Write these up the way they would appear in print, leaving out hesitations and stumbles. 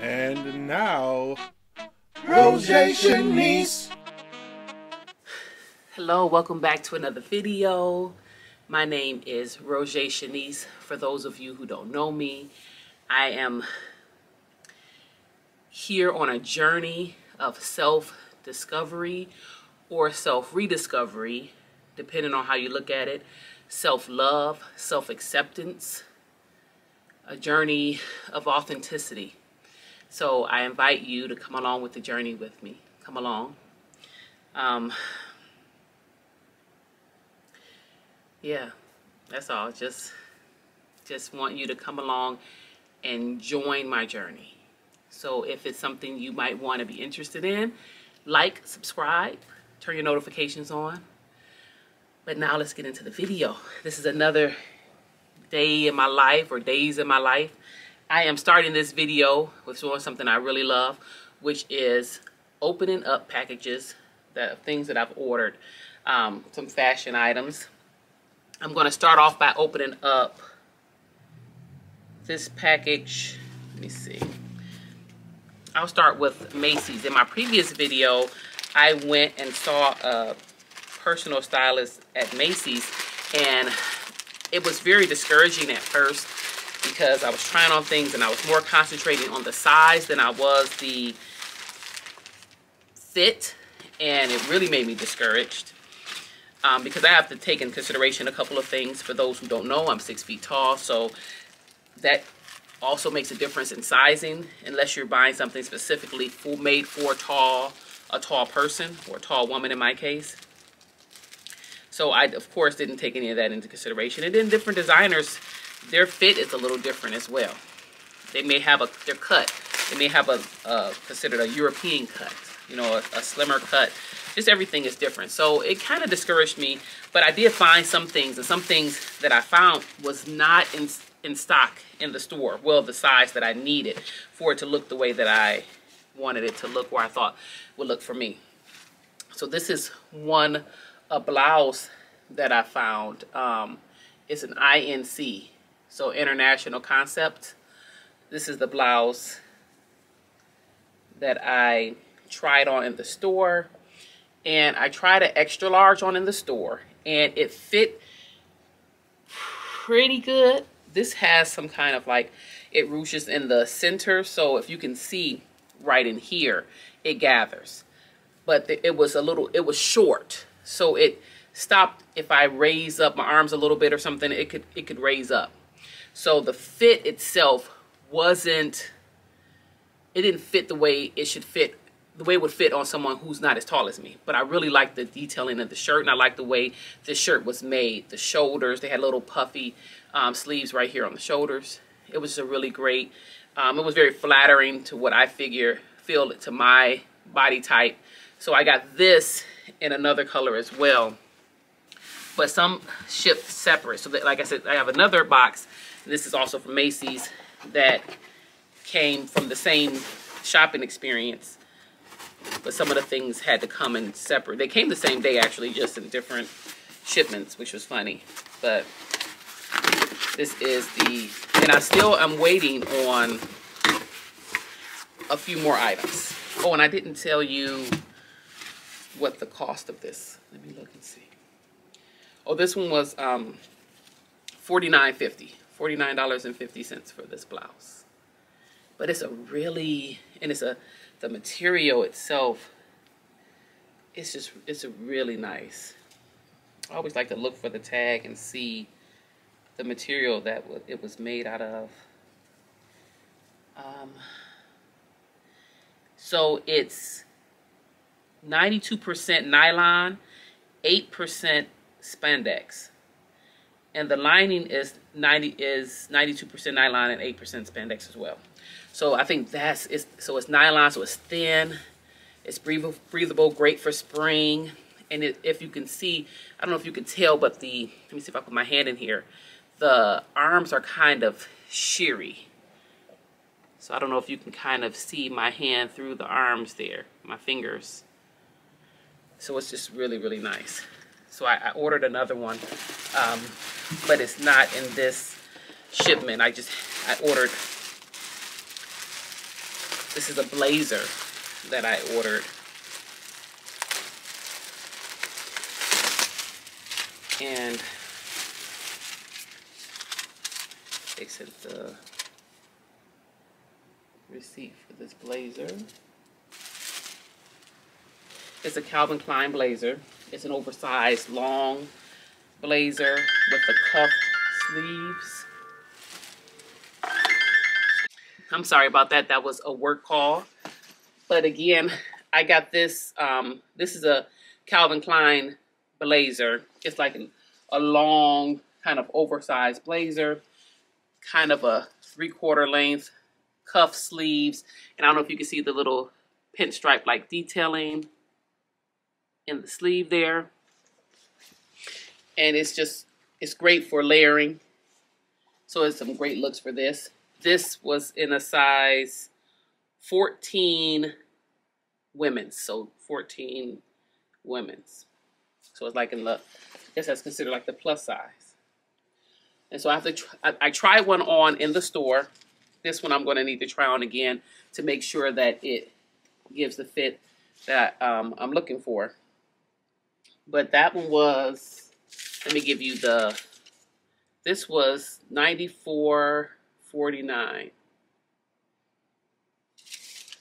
And now, Shanice. Hello, welcome back to another video. My name is Shanice. For those of you who don't know me, I am here on a journey of self-discovery or self-rediscovery, depending on how you look at it, self-love, self-acceptance, a journey of authenticity. So I invite you to come along with the journey with me. Come along. Yeah, that's all. Just want you to come along and join my journey. So if it's something you might want to be interested in, like, subscribe, turn your notifications on. But now let's get into the video. This is another day in my life, or days in my life. I am starting this video with doing something I really love, which is opening up packages, things that I've ordered, some fashion items. I'm going to start off by opening up this package. Let me see. I'll start with Macy's. In my previous video, I went and saw a personal stylist at Macy's, and it was very discouraging at first because I was trying on things and I was more concentrating on the size than I was the fit, and it really made me discouraged because I have to take into consideration a couple of things. For those who don't know, I'm 6 feet tall, so that also makes a difference in sizing unless you're buying something specifically made for a tall person, or a tall woman in my case. So I, of course, didn't take any of that into consideration. And then different designers, their fit is a little different as well. They may have their cut. They may have considered a European cut, you know, a slimmer cut. Just everything is different. So it kind of discouraged me, but I did find some things, and some things that I found was not in stock in the store. Well, the size that I needed for it to look the way that I wanted it to look, or I thought would look for me. So this is a blouse that I found. It's an INC, so International Concept. This is the blouse that I tried on in the store, and I tried an extra large on in the store, and it fit pretty good. This has some kind of like, it ruches in the center, so if you can see right in here, it gathers. But it was short, so it stopped. If I raise up my arms a little bit or something, it could raise up. So the fit itself it didn't fit the way it should fit, the way it would fit on someone who's not as tall as me. But I really liked the detailing of the shirt, and I liked the way the shirt was made. The shoulders, they had little puffy sleeves right here on the shoulders. It was a really great, it was very flattering to what I feel to my body type. So I got this in another color as well, but some shipped separate. So that, like I said, I have another box, and this is also from Macy's, that came from the same shopping experience, but some of the things had to come in separate. They came the same day, actually, just in different shipments, which was funny. But this is and I still am waiting on a few more items. Oh, and I didn't tell you what the cost of this. Let me look and see. Oh, this one was $49.50 for this blouse. But it's the material itself, it's a really nice. I always like to look for the tag and see the material that it was made out of. So it's 92% nylon, 8% spandex, and the lining is 92% nylon and 8% spandex as well. So I think so it's nylon, so it's thin, it's breathable, great for spring. And if you can see, I don't know if you can tell, but let me see if I put my hand in here, the arms are kind of sheery. So I don't know if you can kind of see my hand through the arms there, my fingers. So it's just really, really nice. So I ordered another one, but it's not in this shipment. I ordered This is a blazer that I ordered. And they sent the receipt for this blazer. It's a Calvin Klein blazer. It's an oversized long blazer with the cuff sleeves. I'm sorry about that. That was a work call. But again, I got this. This is a Calvin Klein blazer. It's like a long, kind of oversized blazer, kind of a 3/4 length, cuff sleeves. And I don't know if you can see the little pinstripe like detailing in the sleeve there. And it's great for layering. So it's some great looks for this. This was in a size 14 women's. So 14 women's. So it's like in the, I guess that's considered like the plus size. And so I have to, I tried one on in the store. This one I'm going to need to try on again to make sure that it gives the fit that I'm looking for. But that one was, let me give you the, this was $94.49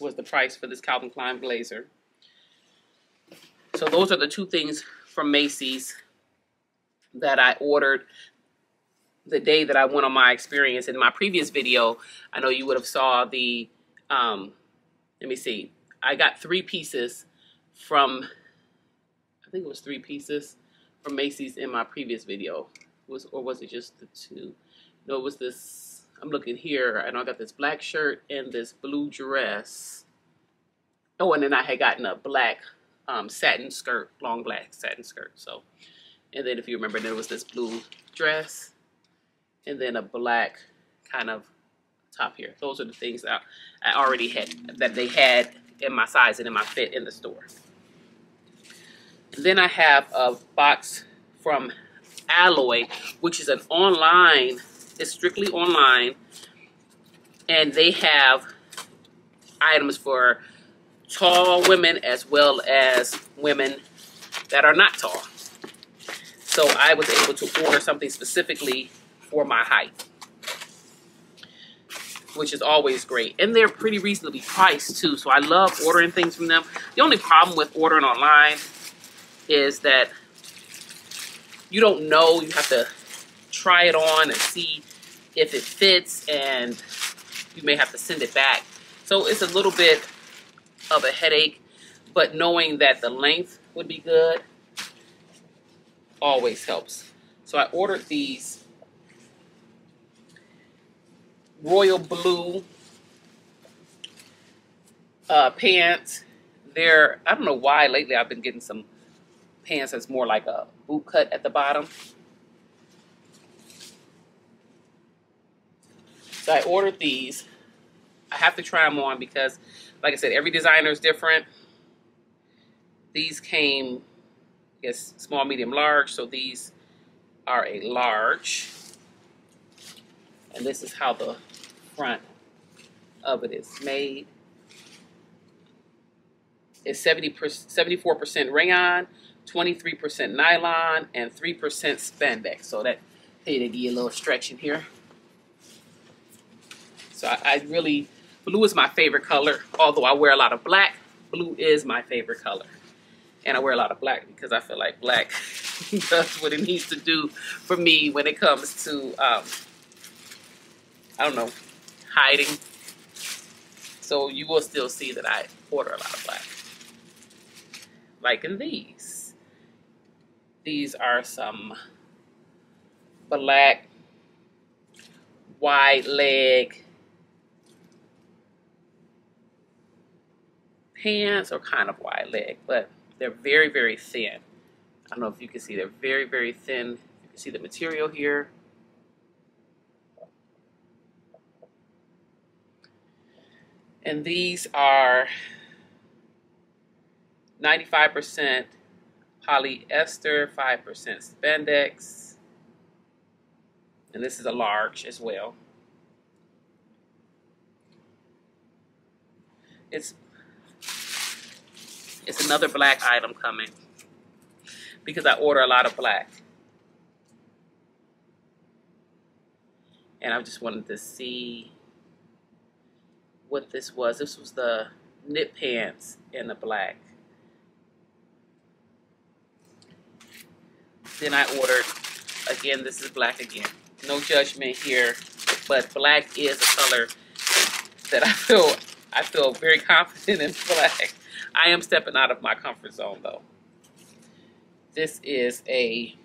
was the price for this Calvin Klein blazer. So those are the two things from Macy's that I ordered the day that I went on my experience. In my previous video, I know you would have saw the, let me see, I got 3 pieces from, I think it was 3 pieces from Macy's in my previous video. Or was it just the 2? No, it was this, I'm looking here, and I got this black shirt and this blue dress. Oh, and then I had gotten a black satin skirt, long black satin skirt. So, and then if you remember, there was this blue dress, and then a black kind of top here. Those are the things that I already had, that they had in my size and in my fit in the store. And then I have a box from Alloy, which is an online, it's strictly online, and they have items for tall women as well as women that are not tall. So I was able to order something specifically for my height, which is always great. And they're pretty reasonably priced too, so I love ordering things from them. The only problem with ordering online is that you don't know, you have to try it on and see if it fits, and you may have to send it back. So it's a little bit of a headache, but knowing that the length would be good always helps. So I ordered these royal blue pants. They're, I don't know why lately I've been getting some pants that's more like a boot cut at the bottom. So I ordered these. I have to try them on because, like I said, every designer is different. These came, I guess, small, medium, large. So these are a large. And this is how the front of it is made. It's 74% rayon, 23% nylon, and 3% spandex. So that, hey, they give you a little stretch in here. So I really, blue is my favorite color. Although I wear a lot of black, blue is my favorite color. And I wear a lot of black because I feel like black does what it needs to do for me when it comes to, I don't know, hiding. So you will still see that I order a lot of black. Like in these. These are some black wide leg pants, or kind of wide leg, but they're very, very thin. I don't know if you can see, they're very, very thin. You can see the material here. And these are 95% polyester, 5% spandex. And this is a large as well. It's another black item coming because I order a lot of black. And I just wanted to see what this was. This was the knit pants in the black. Then I ordered, again, this is black again. No judgment here, but black is a color that I feel very confident in black. I am stepping out of my comfort zone though. This is a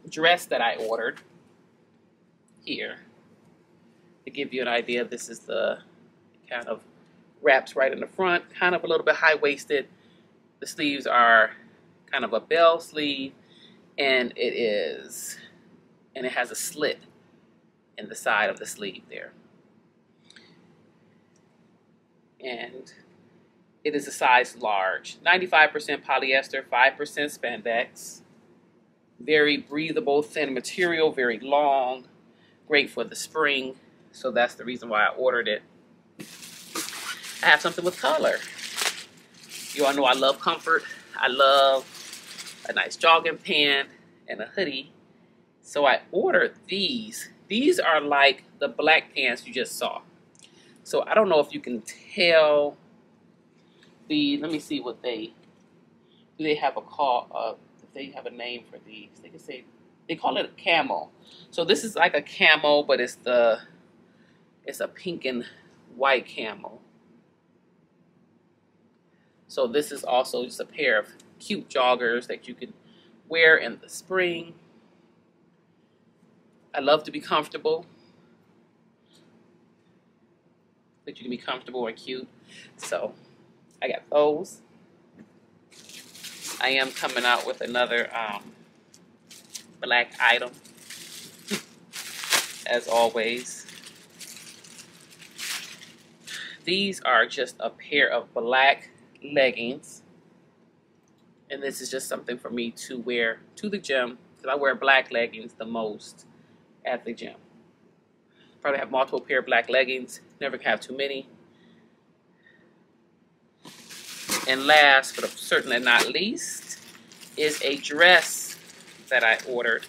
dress that I ordered here. To give you an idea, this is the kind of wraps right in the front, kind of a little bit high-waisted. The sleeves are kind of a bell sleeve, and it has a slit in the side of the sleeve there. And it is a size large, 95% polyester, 5% spandex. Very breathable, thin material, very long, great for the spring. So that's the reason why I ordered it. I have something with color. You all know I love comfort. I love a nice jogging pant and a hoodie. So I ordered these. These are like the black pants you just saw. So I don't know if you can tell let me see what do they have if they have a name for these. They call it a camo. So this is like a camo, but it's a pink and white camo. So this is also just a pair of cute joggers that you can wear in the spring. I love to be comfortable, but you can be comfortable and cute. So I got those. I am coming out with another black item, as always. These are just a pair of black leggings. And this is just something for me to wear to the gym, because I wear black leggings the most at the gym. Probably have multiple pair of black leggings, never have too many. And last, but certainly not least, is a dress that I ordered.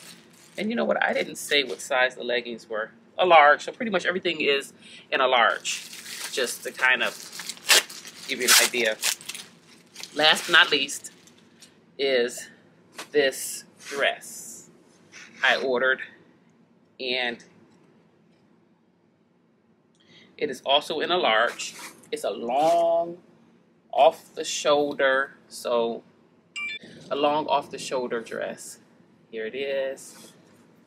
And you know what? I didn't say what size the leggings were. A large, so pretty much everything is in a large, just to kind of give you an idea. Last but not least is this dress I ordered, and it is also in a large. It's a long off the shoulder, so a long off the shoulder dress. Here it is,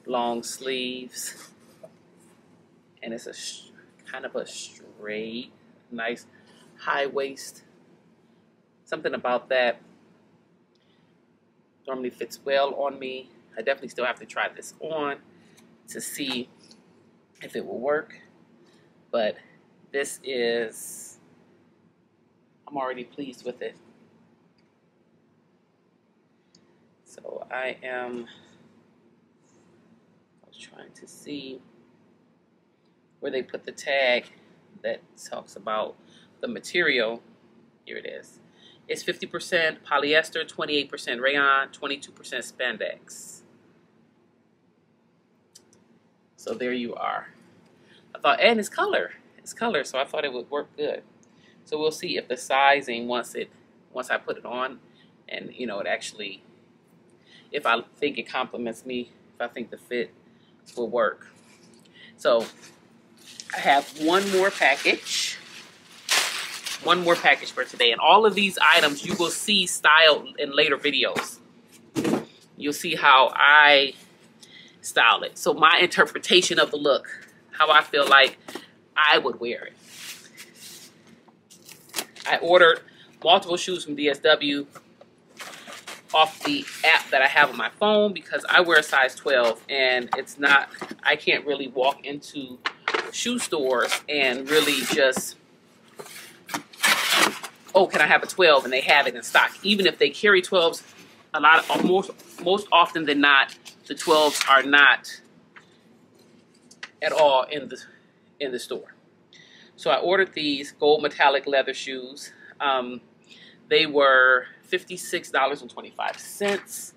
long sleeves, and it's a kind of a straight, nice high waist. Something about that normally fits well on me. I definitely still have to try this on to see if it will work, but this is, I'm already pleased with it. So I was trying to see where they put the tag that talks about the material. Here it is. It's 50% polyester, 28% rayon, 22% spandex. So there you are. I thought, and it's color. It's color, so I thought it would work good. So we'll see if the sizing, once I put it on, and you know, it actually, if I think it complements me, if I think the fit will work. So I have one more package for today, and all of these items you will see styled in later videos. You'll see how I style it. So my interpretation of the look, how I feel like I would wear it. I ordered multiple shoes from DSW off the app that I have on my phone because I wear a size 12, and it's not, I can't really walk into shoe stores and really just, oh, can I have a 12? And they have it in stock. Even if they carry 12s, most often than not, the 12s are not at all in the store. So I ordered these gold metallic leather shoes. They were $56.25.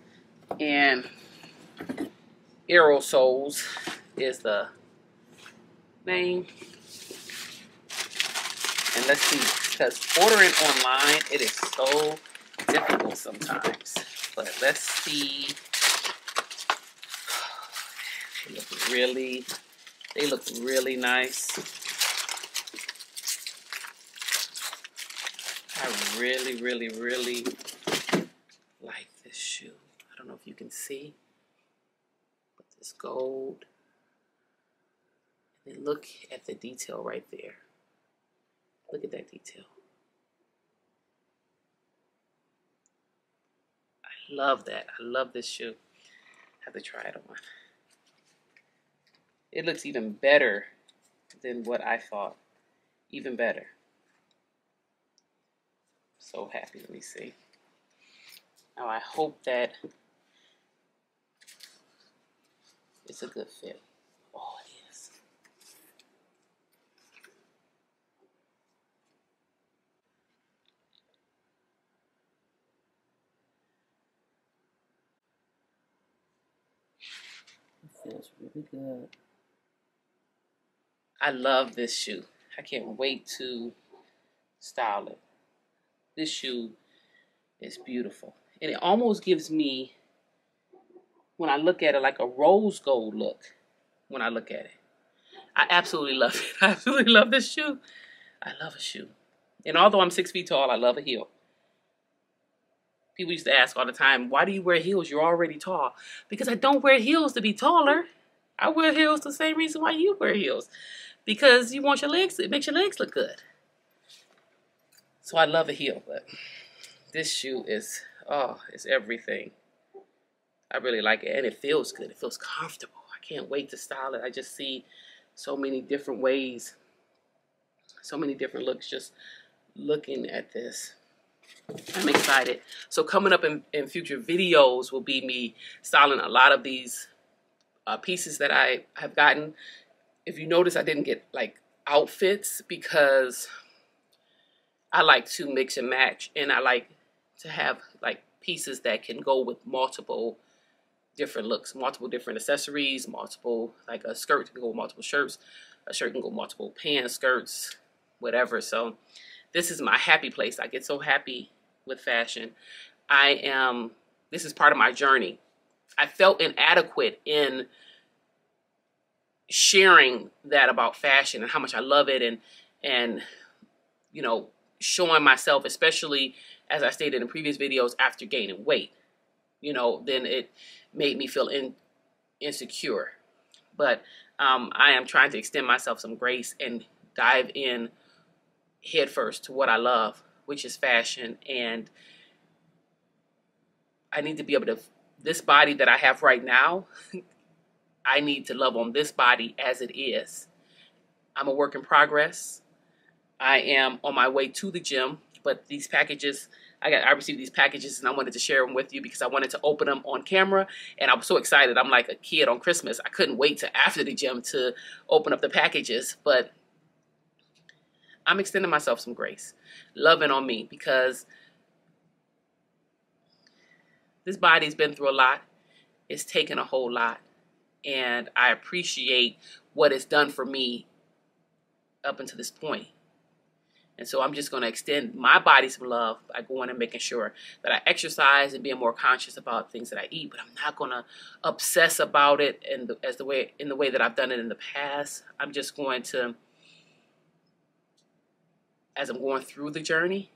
And Aerosoles is the name. And let's see, because ordering online, it is so difficult sometimes. But let's see. They look really nice. I really like this shoe. I don't know if you can see, but this gold. And look at the detail right there. Look at that detail. I love that. I love this shoe. I have to try it on. It looks even better than what I thought. Even better. So happy. Let me see. Now I hope that it's a good fit. Oh, it is. It feels really good. I love this shoe. I can't wait to style it. This shoe is beautiful. And it almost gives me, when I look at it, like a rose gold look when I look at it. I absolutely love it. I absolutely love this shoe. I love a shoe. And although I'm 6 feet tall, I love a heel. People used to ask all the time, why do you wear heels? You're already tall. Because I don't wear heels to be taller. I wear heels the same reason why you wear heels. Because you want your legs, it makes your legs look good. So I love a heel, but this shoe is, oh, it's everything. I really like it, and it feels good. It feels comfortable. I can't wait to style it. I just see so many different ways, so many different looks just looking at this. I'm excited. So coming up in future videos will be me styling a lot of these pieces that I have gotten. If you notice, I didn't get like outfits because I like to mix and match, and I like to have like pieces that can go with multiple different looks, multiple different accessories, multiple, like a skirt can go with multiple shirts, a shirt can go with multiple pants, skirts, whatever. So this is my happy place. I get so happy with fashion. This is part of my journey. I felt inadequate in sharing that about fashion and how much I love it, and you know, showing myself, especially as I stated in previous videos, after gaining weight. You know, then it made me feel insecure. But I am trying to extend myself some grace and dive in headfirst to what I love, which is fashion. And I need to be able to, this body that I have right now, I need to love on this body as it is. I'm a work in progress. I am on my way to the gym, but these packages, I received these packages and I wanted to share them with you because I wanted to open them on camera, and I was so excited. I'm like a kid on Christmas. I couldn't wait to after the gym to open up the packages, but I'm extending myself some grace, loving on me, because this body's been through a lot. It's taken a whole lot, and I appreciate what it's done for me up until this point. And so I'm just going to extend my body some love by going and making sure that I exercise and being more conscious about things that I eat. But I'm not going to obsess about it in the way that I've done it in the past. I'm just going to, as I'm going through the journey,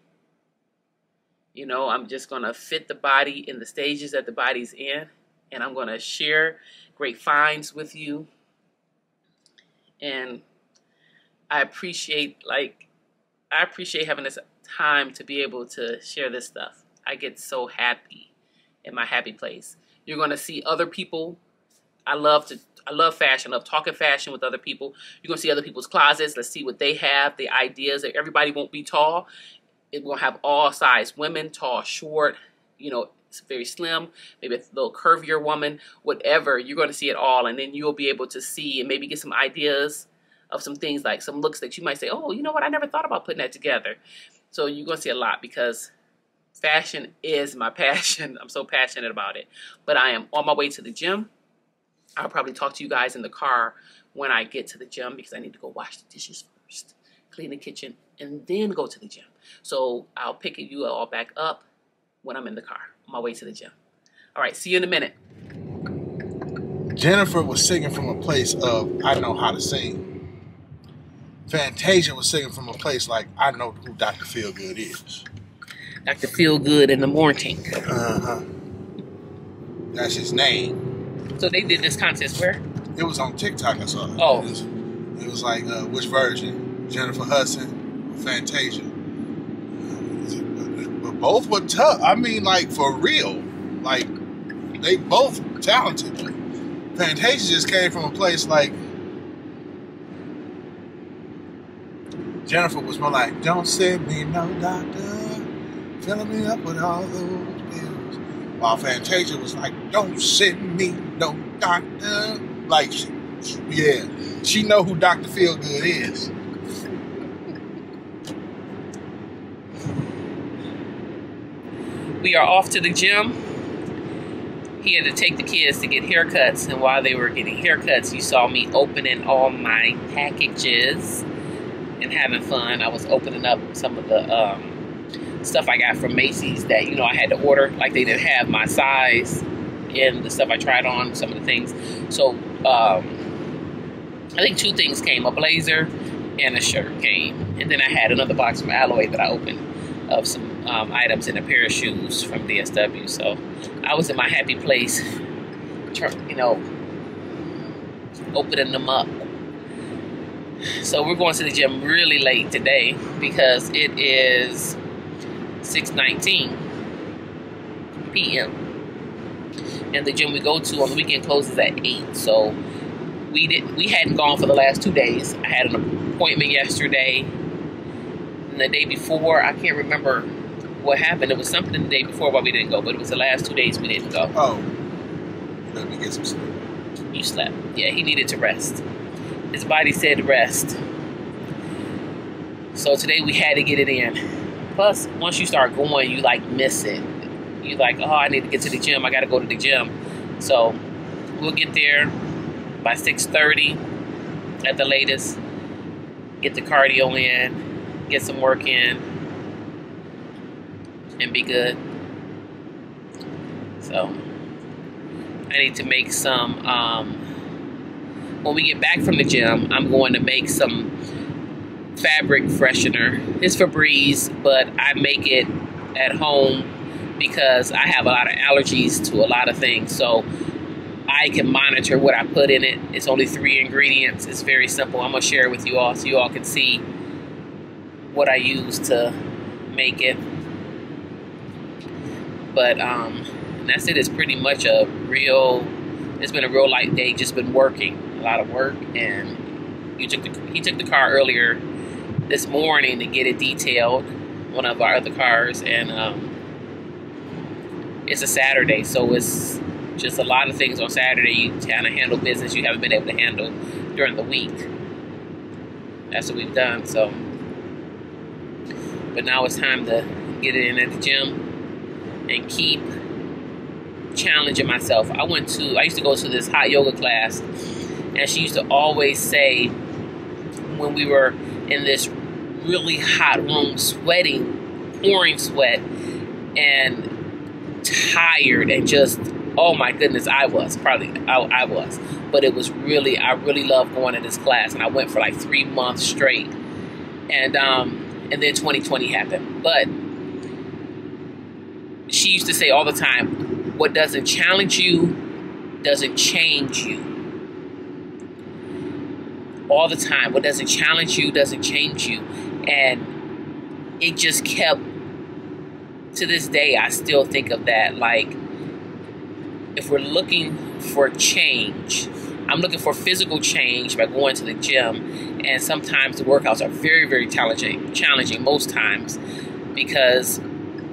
you know, I'm just going to fit the body in the stages that the body's in. And I'm going to share great finds with you. And I appreciate having this time to be able to share this stuff. I get so happy in my happy place. You're going to see other people. I love fashion. I love talking fashion with other people. You're going to see other people's closets. Let's see what they have, the ideas. Everybody won't be tall. It will have all size women, tall, short, you know, it's very slim, maybe a little curvier woman, whatever. You're going to see it all, and then you'll be able to see and maybe get some ideas of some things, like some looks that you might say, oh, you know what, I never thought about putting that together. So you're going to see a lot, because fashion is my passion. I'm so passionate about it. But I am on my way to the gym. I'll probably talk to you guys in the car when I get to the gym, because I need to go wash the dishes first, clean the kitchen, and then go to the gym. So I'll pick you all back up when I'm in the car on my way to the gym. All right, see you in a minute. Jennifer was singing from a place of, I know how to sing. Fantasia was singing from a place like, I know who Dr. Feelgood is. Dr. Feelgood in the morning. Uh-huh. That's his name. So they did this contest where? It was on TikTok, I saw it. Oh. It was like, which version? Jennifer Hudson or Fantasia? But both were tough. I mean, like, for real. Like, they both talented. Fantasia just came from a place like, Jennifer was more like, don't send me no doctor, filling me up with all those pills. While Fantasia was like, don't send me no doctor. Like, yeah, she know who Dr. Feelgood is. We are off to the gym. He had to take the kids to get haircuts, and while they were getting haircuts, you saw me opening all my packages and having fun. I was opening up some of the stuff I got from Macy's that, you know, I had to order. Like, they didn't have my size in the stuff I tried on, some of the things. So, I think 2 things came, a blazer and a shirt came. And then I had another box from Alloy that I opened of some items and a pair of shoes from DSW. So I was in my happy place, you know, opening them up. So we're going to the gym really late today because it is 6:19 p.m. and the gym we go to on the weekend closes at 8. So we hadn't gone for the last 2 days. I had an appointment yesterday, and the day before, I can't remember what happened. It was something the day before why we didn't go, but it was the last 2 days we didn't go. Oh, let me get some sleep. You slept. Yeah, he needed to rest. His body said rest. So today we had to get it in. Plus, once you start going, you like miss it. You like, oh, I need to get to the gym. I got to go to the gym. So we'll get there by 6:30 at the latest. Get the cardio in, get some work in, and be good. So I need to make some, when we get back from the gym, I'm going to make some fabric freshener. It's Febreze, but I make it at home because I have a lot of allergies to a lot of things. So I can monitor what I put in it. It's only 3 ingredients. It's very simple. I'm going to share it with you all so you all can see what I use to make it. But that's it. It's pretty much it's been a real light day. Just been working, a lot of work. And he took the car earlier this morning to get it detailed, one of our other cars. And it's a Saturday, so it's just a lot of things on Saturday. You kind of handle business you haven't been able to handle during the week. That's what we've done. So, but now it's time to get it in at the gym and keep challenging myself. I used to go to this hot yoga class, and she used to always say, when we were in this really hot room, sweating, pouring sweat, and tired, and just, oh my goodness, I was. But it was really, I really loved going to this class, and I went for like 3 months straight. And then 2020 happened. But she used to say all the time, what doesn't challenge you doesn't change you. All the time, what doesn't challenge you doesn't change you. And it just kept, to this day, I still think of that. Like, if we're looking for change, I'm looking for physical change by going to the gym. And sometimes the workouts are very, very challenging most times, because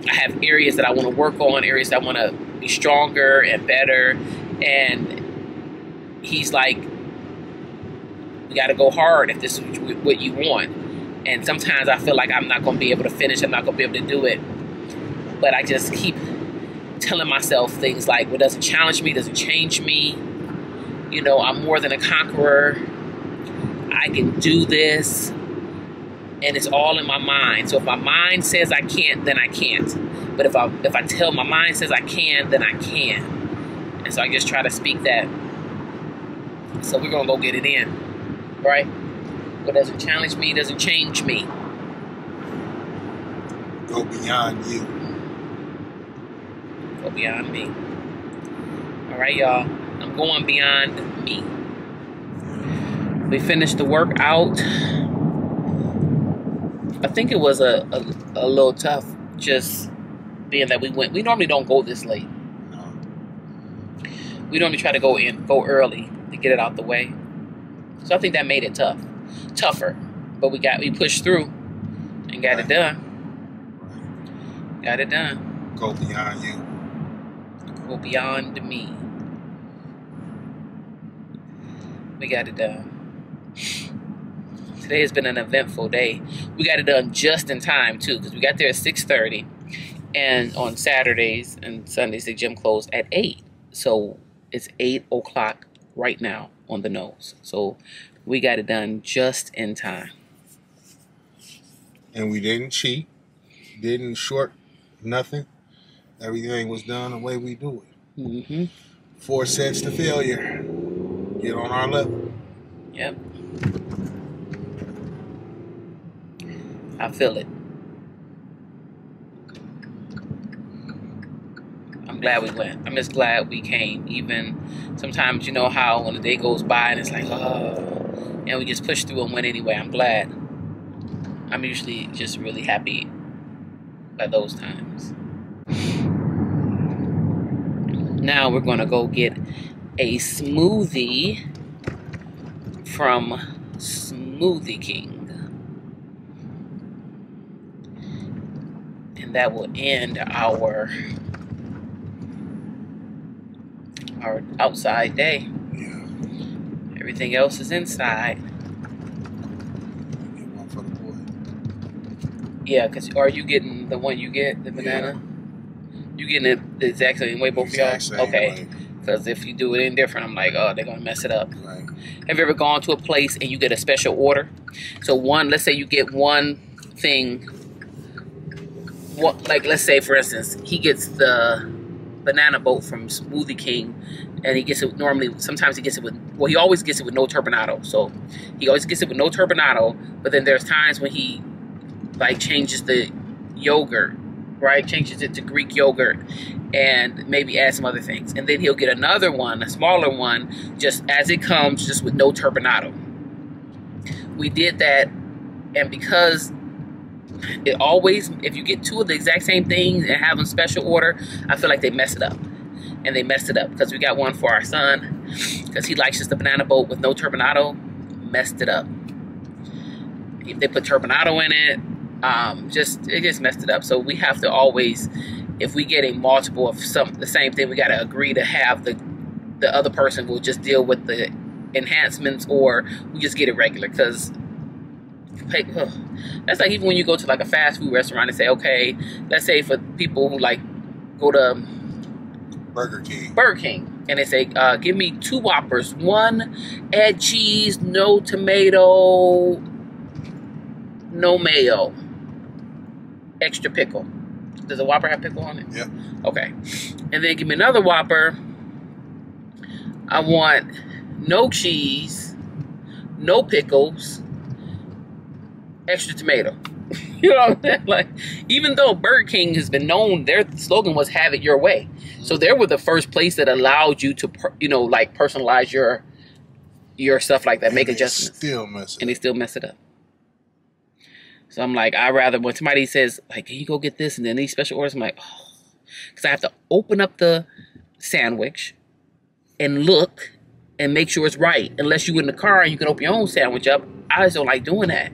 I have areas that I want to work on, areas that I want to be stronger and better. And he's like, We got to go hard if this is what you want. And sometimes I feel like I'm not going to be able to finish. I'm not going to be able to do it. But I just keep telling myself things like, what doesn't challenge me doesn't change me. You know, I'm more than a conqueror. I can do this. And it's all in my mind. So if my mind says I can't, then I can't. But if I tell my mind says I can, then I can. And so I just try to speak that. So we're going to go get it in. Right? What doesn't challenge me doesn't change me. Go beyond you. Go beyond me. All right, y'all. I'm going beyond me. We finished the workout. I think it was a little tough, just being that we normally don't go this late. No. We normally try to go early to get it out the way. So I think that made it tougher. But we pushed through and got it done. Right. Got it done. Go beyond you. Go beyond me. We got it done. Today has been an eventful day. We got it done just in time too, because we got there at 6:30, and on Saturdays and Sundays the gym closed at 8. So it's 8 o'clock right now on the nose. So we got it done just in time. And we didn't cheat, didn't short nothing. Everything was done the way we do it. Mm-hmm. 4 sets to failure. Get on our level. Yep. I feel it. I'm glad we went. I'm just glad we came. Even sometimes, you know how when the day goes by and it's like, oh, and we just push through and went anyway. I'm glad. I'm usually just really happy by those times. Now we're going to go get a smoothie from Smoothie King. And that will end our outside day. Yeah. Everything else is inside. Get one for the boy. Yeah, are you getting the one you get, the banana? Yeah. You getting it the exact same way, both of y'all? Okay. Because if you do it any different, I'm like, oh, they're going to mess it up. Right. Have you ever gone to a place and you get a special order? So let's say you get one thing. Like, let's say, for instance, he gets the banana boat from Smoothie King, and he gets it normally, sometimes he gets it with, well, he always gets it with no turbinado. So he always gets it with no turbinado, but then there's times when he, like, changes the yogurt, right? Changes it to Greek yogurt and maybe add some other things. And then he'll get another one, a smaller one, just as it comes, just with no turbinado. We did that, and because it always, if you get two of the exact same things and have them special order, I feel like they mess it up. And they messed it up because we got one for our son because he likes just the banana boat with no turbinado. Messed it up. If they put turbinado in it, it just messed it up. So we have to always, if we get a multiple of the same thing, we got to agree to have the other person will just deal with the enhancements, or we just get it regular. Because that's like even when you go to like a fast food restaurant and say, okay, let's say for people who like go to Burger King, and they say, give me 2 Whoppers, 1 add cheese, no tomato, no mayo, extra pickle. Does a Whopper have pickle on it? Yeah. Okay. And then give me another Whopper. I want no cheese, no pickles, extra tomato. You know what I'm saying? Like, even though Burger King has been known, their slogan was "Have it your way." So they were the first place that allowed you to, like personalize your stuff like that, and make adjustments. They still mess it up. So I'm like, I rather when somebody says like, "Can you go get this?" and then these special orders, I'm like, oh, because I have to open up the sandwich and look and make sure it's right. Unless you in the car and you can open your own sandwich up, I just don't like doing that.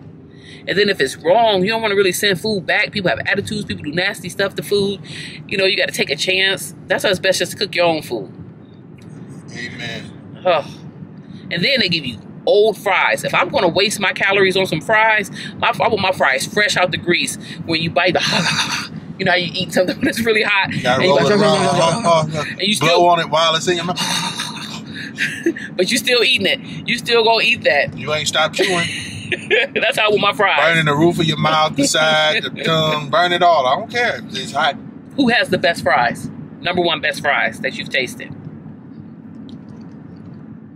And then if it's wrong, you don't want to really send food back. People have attitudes. People do nasty stuff to food. You know, you got to take a chance. That's why it's best just to cook your own food. Amen. Oh. And then they give you old fries. If I'm gonna waste my calories on some fries, I want my fries fresh out the grease. When you bite the, you know how you eat something when it's really hot, Gotta roll it around, and you blow still on it while it's in your mouth. but you still eating it. You still gonna eat that. You ain't stop chewing. That's how I want my fries. Burning the roof of your mouth, the side, the tongue, burn it all. I don't care. It's hot. Who has the best fries? Number one best fries that you've tasted?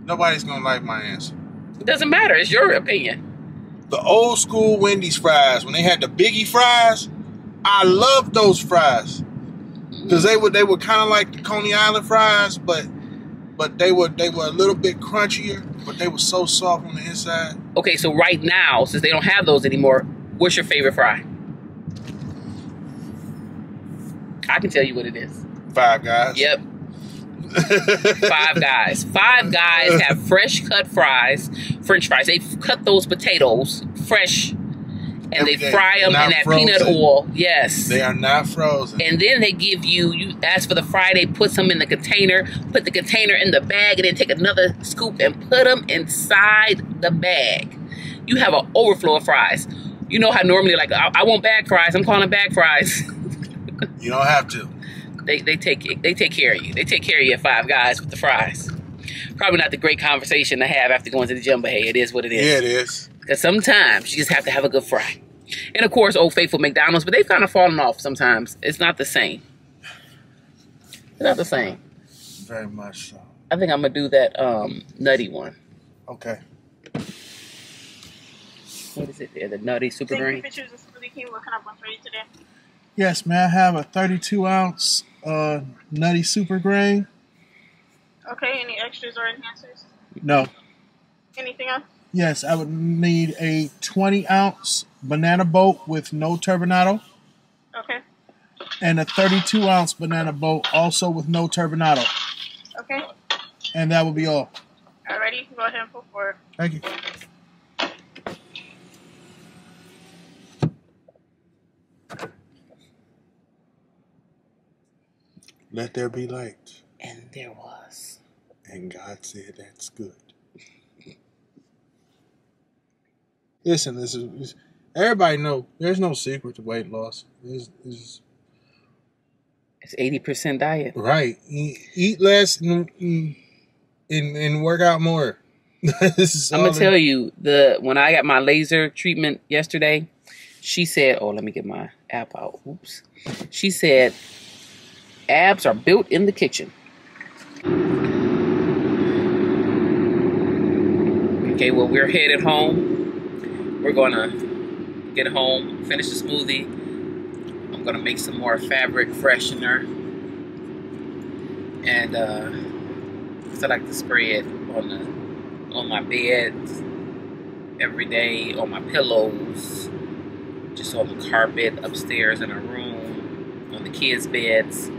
Nobody's gonna like my answer. It doesn't matter. It's your opinion. The old school Wendy's fries, when they had the biggie fries, I loved those fries. Because they were kind of like the Coney Island fries, but they were a little bit crunchier, but they were so soft on the inside. Okay, so right now, since they don't have those anymore, what's your favorite fry? I can tell you what it is. Five Guys. Yep. Five Guys. Five Guys have fresh cut fries, French fries. They cut those potatoes fresh, and they fry them in that frozen. peanut oil. Yes. They are not frozen. And then they give you ask for the fry, they put some in the container, put the container in the bag, and then take another scoop and put them inside the bag. You have an overflow of fries. You know how normally, like, I want bag fries. I'm calling them bag fries. You don't have to. They take care of you. They take care of you at Five Guys with the fries. Probably not the great conversation to have after going to the gym, but hey, it is what it is. Yeah, it is. Because sometimes you just have to have a good fry. And of course, Old Faithful McDonald's, but they've kind of fallen off sometimes. It's not the same. It's not the same. Very much so. I think I'm going to do that nutty one. Okay. What is it there? The nutty super green? Thank you for choosing Smoothie King. What can I want for you today? Yes, may I have a 32-ounce Nutty Super Grain? Okay, any extras or enhancers? No. Anything else? Yes, I would need a 20-ounce Banana Boat with no turbinado. Okay. And a 32-ounce Banana Boat also with no turbinado. Okay. And that will be all. Alrighty, you can go ahead and pull forward. Thank you. Let there be light. And there was. And God said that's good. Listen, this is everybody know there's no secret to weight loss. It's 80% diet. Right. Eat less and work out more. I'm gonna tell you, when I got my laser treatment yesterday, she said, "Oh, let me get my app out." Oops. She said, "Abs are built in the kitchen." Okay, well, we're headed home. We're gonna get home, finish the smoothie. I'm gonna make some more fabric freshener, and I like to spray it on my bed every day, on my pillows, just on the carpet upstairs in our room, on the kids' beds.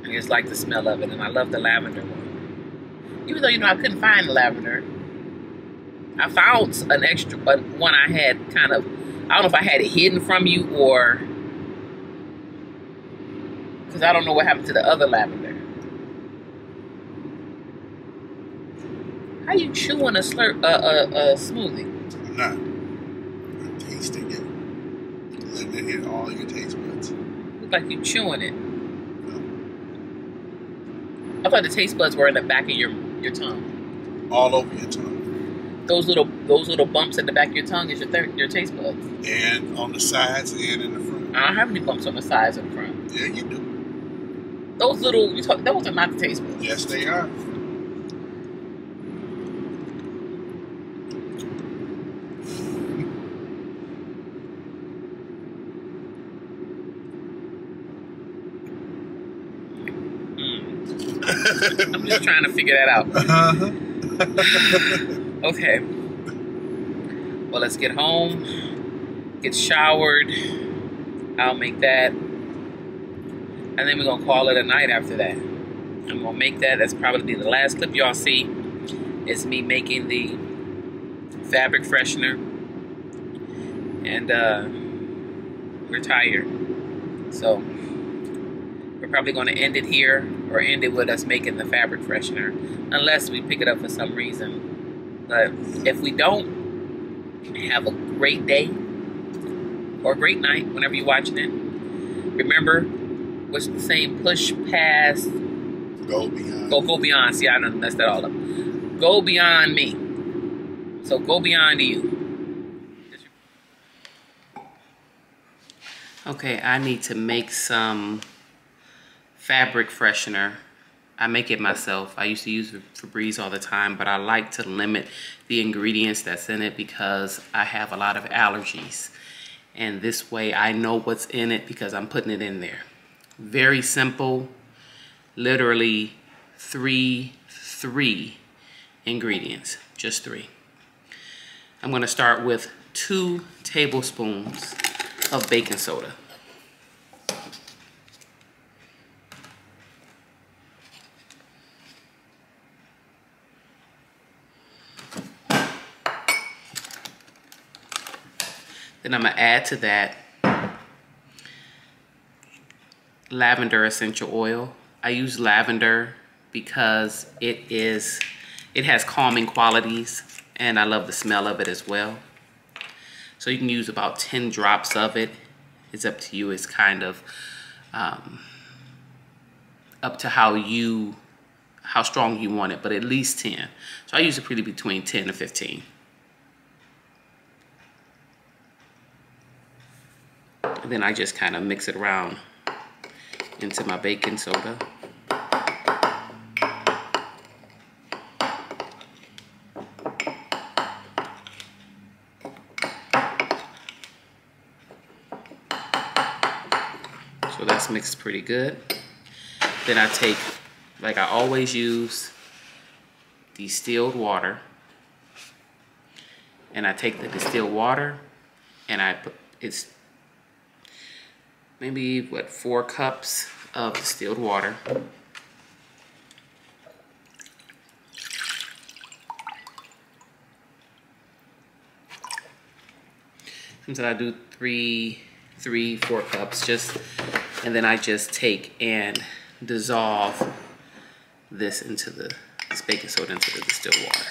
I just like the smell of it, and I love the lavender one. Even though, I couldn't find the lavender, I found an extra one I had kind of, I don't know if I had it hidden from you or, because I don't know what happened to the other lavender. How you chewing a smoothie? I'm not. I'm tasting it. Let it hit all your taste buds. Look like you chewing it. I thought the taste buds were in the back of your tongue. All over your tongue. Those little bumps at the back of your tongue is your taste buds. And on the sides and in the front. I don't have any bumps on the sides or the front. Yeah, you do. Those little, those are not the taste buds. Yes, they are. I'm just trying to figure that out. Okay. Well, let's get home, get showered. I'll make that. And then we're going to call it a night after that. I'm going to make that. That's probably the last clip y'all see. Is me making the fabric freshener. And we're tired. So we're probably going to end it here. or end it with us making the fabric freshener, unless we pick it up for some reason. But if we don't, have a great day or a great night whenever you're watching it. Remember, what's the saying? Push past. Go beyond. Go beyond. See, I done messed that all up. Go beyond me. So go beyond you. Okay, I need to make some fabric freshener. I make it myself. I used to use Febreze all the time, but I like to limit the ingredients that's in it because I have a lot of allergies. And this way I know what's in it because I'm putting it in there. Very simple, literally three ingredients, just 3. I'm gonna start with 2 tablespoons of baking soda. Then I'm gonna add to that lavender essential oil. I use lavender because it has calming qualities and I love the smell of it as well. So you can use about 10 drops of it. It's up to you. It's kind of up to how strong you want it, but at least 10. So I use it pretty between 10 to 15. And then I just kind of mix it around into my baking soda. So that's mixed pretty good. Then I take, like I always use, distilled water. And I take the distilled water and I put, it's maybe, what, 4 cups of distilled water. Sometimes I do 4 cups, and then I just take and dissolve this baking soda into the distilled water.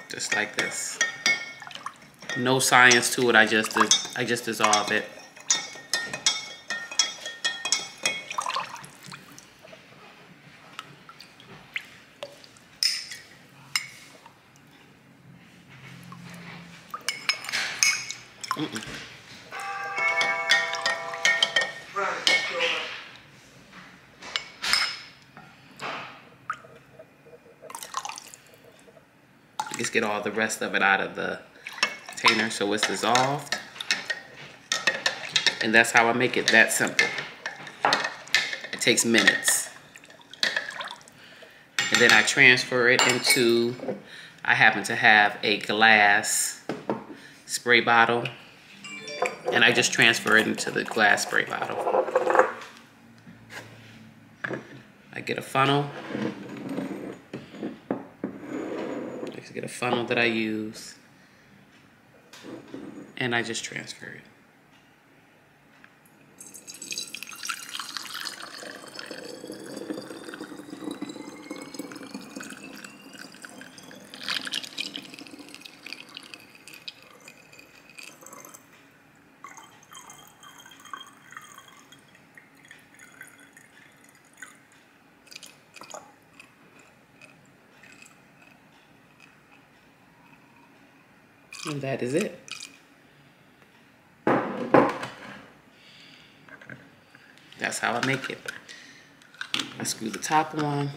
Just like this. No science to it. I just dissolve it. Just get all the rest of it out of the container so it's dissolved. And that's how I make it that simple. It takes minutes. And then I transfer it into, I happen to have a glass spray bottle. And I just transfer it into the glass spray bottle. I get a funnel. I get a funnel that I use. And I just transfer it. And that is it. That's how I make it. I screw the top on.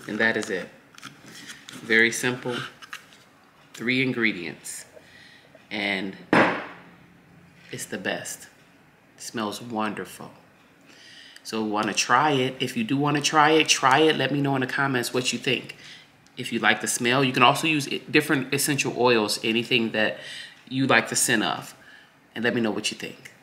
And that is it. Very simple. 3 ingredients. And it's the best. It smells wonderful. So want to try it. If you do want to try it. Let me know in the comments what you think. If you like the smell, you can also use different essential oils, anything that you like the scent of. And let me know what you think.